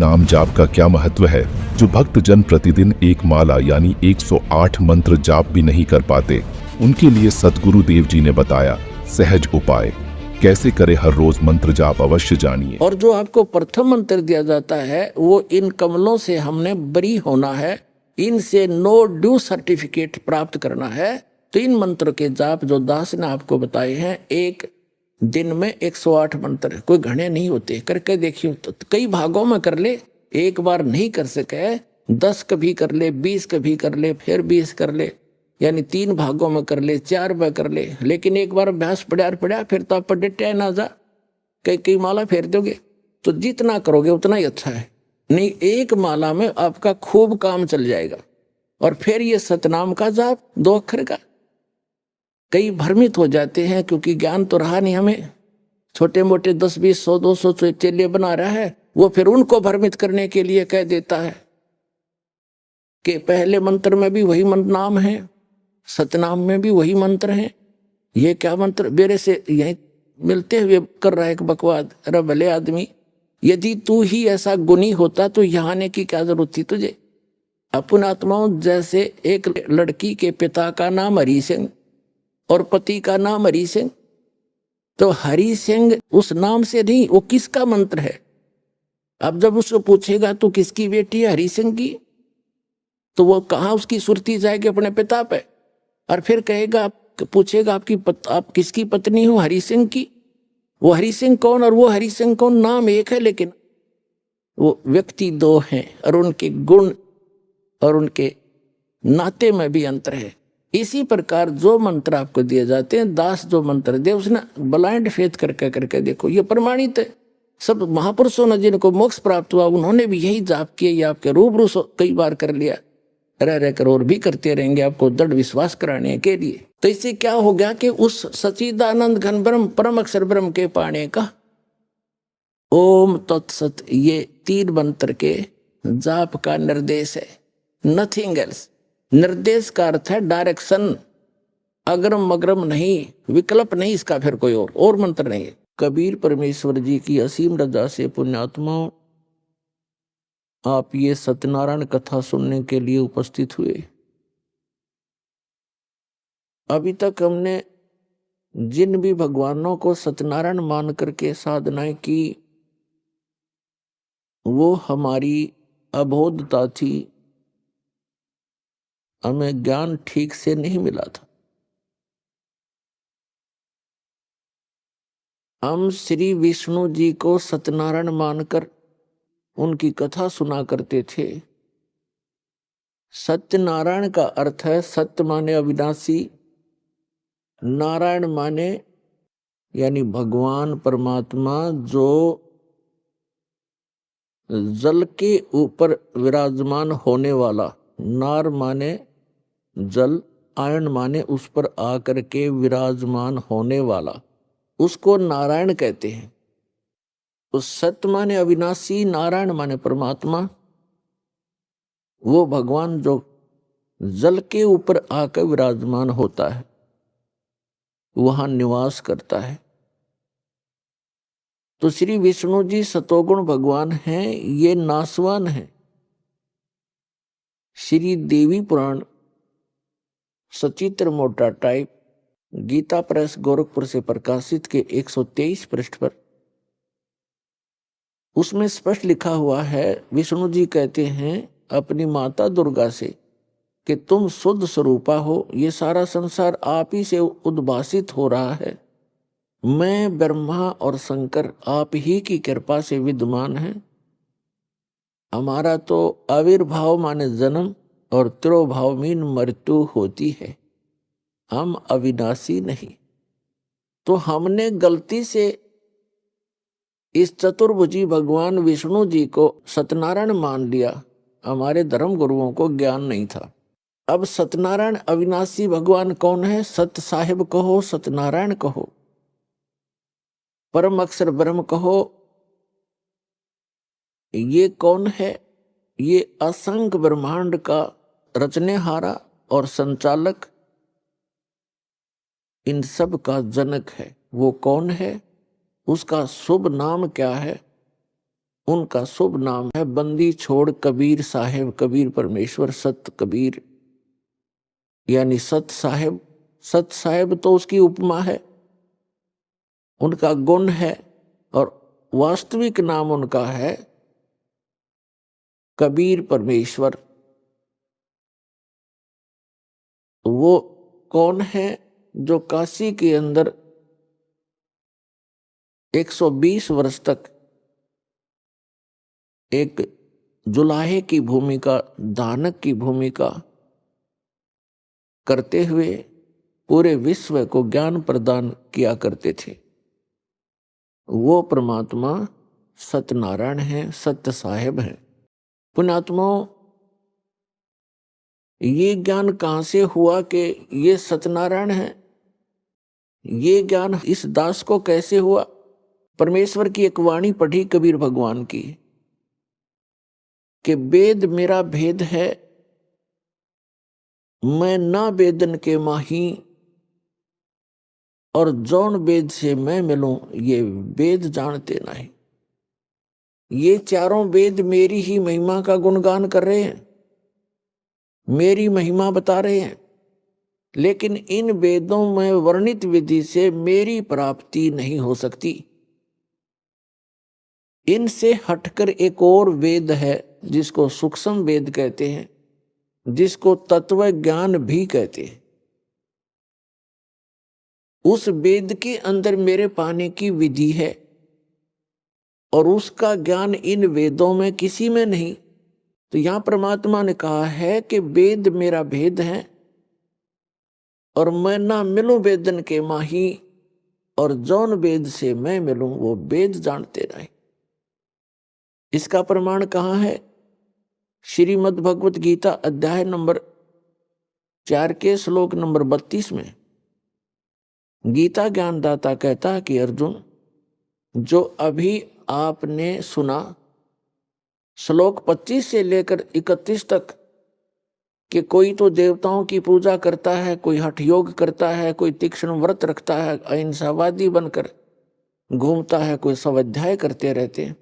नाम जाप का क्या महत्व है, जो भक्त जन प्रतिदिन एक माला यानी 108 मंत्र जाप भी नहीं कर पाते, उनके लिए सद्गुरु देव जी ने बताया सहज उपाय। कैसे करे हर रोज मंत्र जाप, अवश्य जानिए। और जो आपको प्रथम मंत्र दिया जाता है वो इन कमलों से हमने बरी होना है, इनसे नो ड्यू सर्टिफिकेट प्राप्त करना है। तो इन मंत्र के जाप जो दास ने आपको बताए हैं, एक दिन में 108 मंत्र, कोई घने नहीं होते, करके देखियो। तो कई भागों में कर ले, एक बार नहीं कर सके 10 कभी कर ले, 20 कभी कर ले, फिर 20 कर ले, यानी 3 भागों में कर ले, 4 में कर ले। लेकिन एक बार अभ्यास पड़ा फिर तो आप पढ़े ना जा, कई माला फेर दोगे तो जितना करोगे उतना ही अच्छा है। नहीं, एक माला में आपका खूब काम चल जाएगा। और फिर ये सतनाम का जाप 2 अक्षर का। कई भ्रमित हो जाते हैं क्योंकि ज्ञान तो रहा नहीं हमें, छोटे मोटे 10 20 100 200 चेले बना रहा है, वो फिर उनको भ्रमित करने के लिए कह देता है कि पहले मंत्र में भी वही मंत्र नाम है, सतनाम में भी वही मंत्र है। ये क्या मंत्र मेरे से यही मिलते हुए कर रहा है एक बकवाद। अरे भले आदमी, यदि तू ही ऐसा गुणी होता तो यहाँ आने की क्या जरूरत थी तुझे। अपन आत्माओं जैसे एक लड़की के पिता का नाम हरि सिंह और पति का नाम हरि सिंह, तो हरि सिंह उस नाम से नहीं, वो किसका मंत्र है। अब जब उसको पूछेगा तो किसकी बेटी है, हरि सिंह की, तो वो कहाँ उसकी सुरती जाएगी अपने पिता पे। और फिर कहेगा, पूछेगा आप किसकी पत्नी हो, हरि सिंह की। वो हरि सिंह कौन और वो हरि सिंह कौन, नाम एक है लेकिन वो व्यक्ति 2 हैं, और उनके गुण और उनके नाते में भी अंतर है। इसी प्रकार जो मंत्र आपको दिए जाते हैं, दास जो मंत्र दे उसने ब्लाइंड फेथ करके देखो, ये प्रमाणित है। सब महापुरुषों ने जिनको मोक्ष प्राप्त हुआ उन्होंने भी यही जाप किया। ये आपके रूबरू कई बार कर लिया, रह कर और भी करते रहेंगे आपको दृढ़ विश्वास कराने के लिए। तो इससे क्या हो गया कि उस सच्चिदानंद घन ब्रह्म परम अक्षर ब्रह्म के पाने का ओम तत्सत, ये 3 मंत्र के जाप का निर्देश है, नथिंग एल्स। निर्देश का अर्थ है डायरेक्शन, अग्रम मग्रम नहीं, विकल्प नहीं इसका, फिर कोई और मंत्र नहीं है। कबीर परमेश्वर जी की असीम रजा से पुण्यात्माओं, आप ये सत्यनारायण कथा सुनने के लिए उपस्थित हुए। अभी तक हमने जिन भी भगवानों को सत्यनारायण मान करके साधनाएं की, वो हमारी अबोधता थी, हमें ज्ञान ठीक से नहीं मिला था। हम श्री विष्णु जी को सत्यनारायण मानकर उनकी कथा सुना करते थे। सत्यनारायण का अर्थ है सत्य माने अविनाशी, नारायण माने यानी भगवान परमात्मा जो जल के ऊपर विराजमान होने वाला। नार माने जल, आयन माने उस पर आकर के विराजमान होने वाला, उसको नारायण कहते हैं। उस सत्य माने अविनाशी, नारायण माने परमात्मा, वो भगवान जो जल के ऊपर आकर विराजमान होता है, वहां निवास करता है। तो श्री विष्णु जी सतोगुण भगवान हैं, ये नासवान हैं। श्री देवी पुराण सचित्र मोटा टाइप गीता प्रेस गोरखपुर से प्रकाशित के 123 पृष्ठ पर, उसमें स्पष्ट लिखा हुआ है, विष्णु जी कहते हैं अपनी माता दुर्गा से कि तुम शुद्ध स्वरूपा हो, ये सारा संसार आप ही से उद्भासित हो रहा है, मैं ब्रह्मा और शंकर आप ही की कृपा से विद्यमान है। हमारा तो आविर्भाव माने जन्म और तिरोभाव मीन मृत्यु होती है, हम अविनाशी नहीं। तो हमने गलती से इस चतुर्भुजी भगवान विष्णु जी को सत्यनारायण मान लिया, हमारे धर्म गुरुओं को ज्ञान नहीं था। अब सत्यनारायण अविनाशी भगवान कौन है, सत्य साहिब कहो, सत्यनारायण कहो, परम अक्षर ब्रह्म कहो, ये कौन है, ये असंख्य ब्रह्मांड का रचनेहारा और संचालक, इन सब का जनक है। वो कौन है, उसका शुभ नाम क्या है, उनका शुभ नाम है बंदी छोड़ कबीर साहेब। कबीर परमेश्वर, सत कबीर यानी सत साहेब। सत साहेब तो उसकी उपमा है, उनका गुण है, और वास्तविक नाम उनका है कबीर परमेश्वर। वो कौन है? जो काशी के अंदर 120 वर्ष तक एक जुलाहे की भूमिका, दानक की भूमिका करते हुए पूरे विश्व को ज्ञान प्रदान किया करते थे। वो परमात्मा सत्यनारायण हैं, सत्य साहेब हैं। पुण्यात्माओं, ये ज्ञान कहाँ से हुआ कि ये सत्यनारायण है? ये ज्ञान इस दास को कैसे हुआ? परमेश्वर की एक वाणी पढ़ी कबीर भगवान की कि वेद मेरा भेद है, मैं ना वेदन के माही, और जौन वेद से मैं मिलूं ये वेद जानते नहीं। ये चारों वेद मेरी ही महिमा का गुणगान कर रहे हैं, मेरी महिमा बता रहे हैं, लेकिन इन वेदों में वर्णित विधि से मेरी प्राप्ति नहीं हो सकती। इनसे हटकर एक और वेद है जिसको सूक्ष्म वेद कहते हैं, जिसको तत्व ज्ञान भी कहते हैं। उस वेद के अंदर मेरे पाने की विधि है और उसका ज्ञान इन वेदों में किसी में नहीं। तो यहां परमात्मा ने कहा है कि वेद मेरा भेद है और मैं ना मिलूं वेदन के माही, और जौन वेद से मैं मिलूं वो वेद जानते नहीं। इसका प्रमाण कहाँ है? श्रीमद् भगवत गीता अध्याय नंबर 4 के श्लोक नंबर 32 में गीता ज्ञानदाता कहता कि अर्जुन, जो अभी आपने सुना श्लोक 25 से लेकर 31 तक कि कोई तो देवताओं की पूजा करता है, कोई हठ योग करता है, कोई तीक्ष्ण व्रत रखता है, अहिंसावादी बनकर घूमता है, कोई स्वाध्याय करते रहते हैं,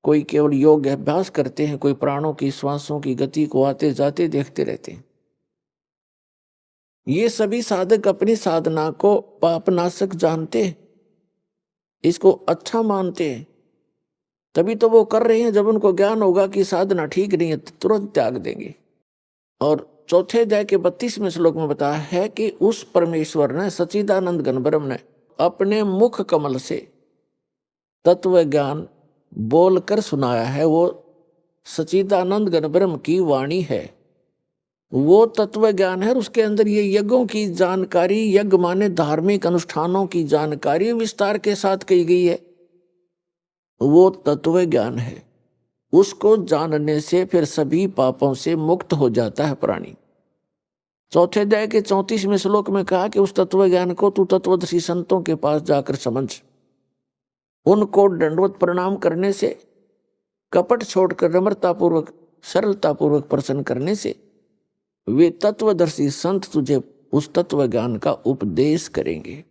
कोई केवल योग अभ्यास करते हैं, कोई प्राणों की श्वासों की गति को आते जाते देखते रहते हैं। ये सभी साधक अपनी साधना को पापनाशक जानते हैं, इसको अच्छा मानते हैं, तभी तो वो कर रहे हैं। जब उनको ज्ञान होगा कि साधना ठीक नहीं है तो तुरंत त्याग देंगे। और चौथे अध्याय के 32वें श्लोक में बताया है कि उस परमेश्वर ने, सच्चिदानंद घन ब्रह्म ने अपने मुख कमल से तत्व ज्ञान बोलकर सुनाया है। वो सच्चिदानंद घन ब्रह्म की वाणी है, वो तत्व ज्ञान है। और उसके अंदर ये यज्ञों की जानकारी, यज्ञ माने धार्मिक अनुष्ठानों की जानकारी विस्तार के साथ कही गई है, वो तत्व ज्ञान है। उसको जानने से फिर सभी पापों से मुक्त हो जाता है प्राणी। चौथे अध्याय के 34वें श्लोक में कहा कि उस तत्व ज्ञान को तू तत्वदर्शी संतों के पास जाकर समझ। उनको दंडवत प्रणाम करने से, कपट छोड़कर नम्रतापूर्वक, सरलतापूर्वक प्रसन्न करने से वे तत्वदर्शी संत तुझे उस तत्व ज्ञान का उपदेश करेंगे।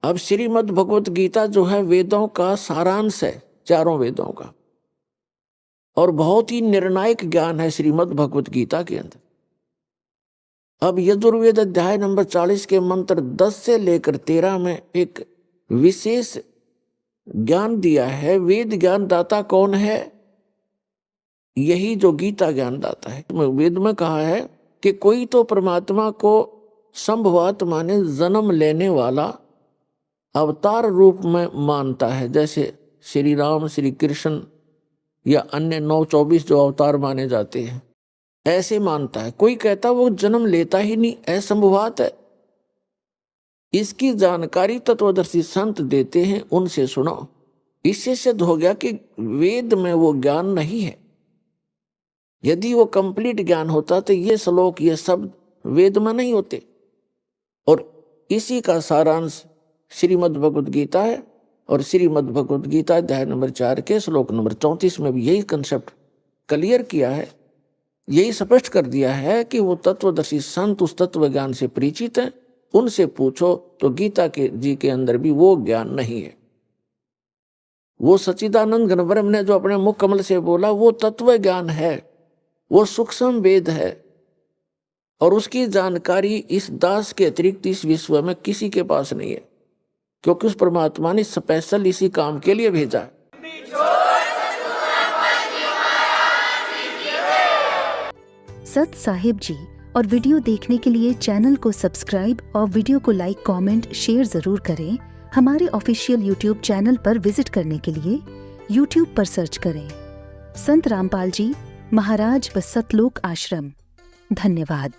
अब श्रीमद् भगवत गीता जो है वेदों का सारांश है, चारों वेदों का, और बहुत ही निर्णायक ज्ञान है श्रीमद् भगवत गीता के अंदर। अब यजुर्वेद अध्याय नंबर 40 के मंत्र 10 से लेकर 13 में एक विशेष ज्ञान दिया है। वेद ज्ञान दाता कौन है? यही जो गीता ज्ञान दाता है। वेद में कहा है कि कोई तो परमात्मा को संभवात माने जन्म लेने वाला अवतार रूप में मानता है, जैसे श्री राम, श्री कृष्ण या अन्य 9-24 जो अवतार माने जाते हैं, ऐसे मानता है। कोई कहता वो जन्म लेता ही नहीं, असंभवात है। इसकी जानकारी तत्वदर्शी संत देते हैं, उनसे सुनो। इससे सिद्ध हो गया कि वेद में वो ज्ञान नहीं है। यदि वो कंप्लीट ज्ञान होता तो ये श्लोक, ये शब्द वेद में नहीं होते। और इसी का सारांश श्रीमद् भगवत गीता है। और श्रीमद् भगवत गीता अध्याय नंबर 4 के श्लोक नंबर 34 में भी यही कंसेप्ट क्लियर किया है, यही स्पष्ट कर दिया है कि वो तत्वदर्शी संत उस तत्व ज्ञान से परिचित हैं, उनसे पूछो तो गीता के जी के अंदर भी वो ज्ञान नहीं है। वो सच्चिदानंद घन ब्रह्म ने जो अपने मुख कमल से बोला वो तत्व ज्ञान है, वो सूक्ष्म वेद है, और उसकी जानकारी इस दास के अतिरिक्त इस विश्व में किसी के पास नहीं है, क्योंकि उस परमात्मा ने स्पेशल इसी काम के लिए भेजा है। सत साहिब जी और वीडियो देखने के लिए चैनल को सब्सक्राइब और वीडियो को लाइक, कमेंट, शेयर जरूर करें। हमारे ऑफिशियल यूट्यूब चैनल पर विजिट करने के लिए यूट्यूब पर सर्च करें संत रामपाल जी महाराज व सतलोक आश्रम। धन्यवाद।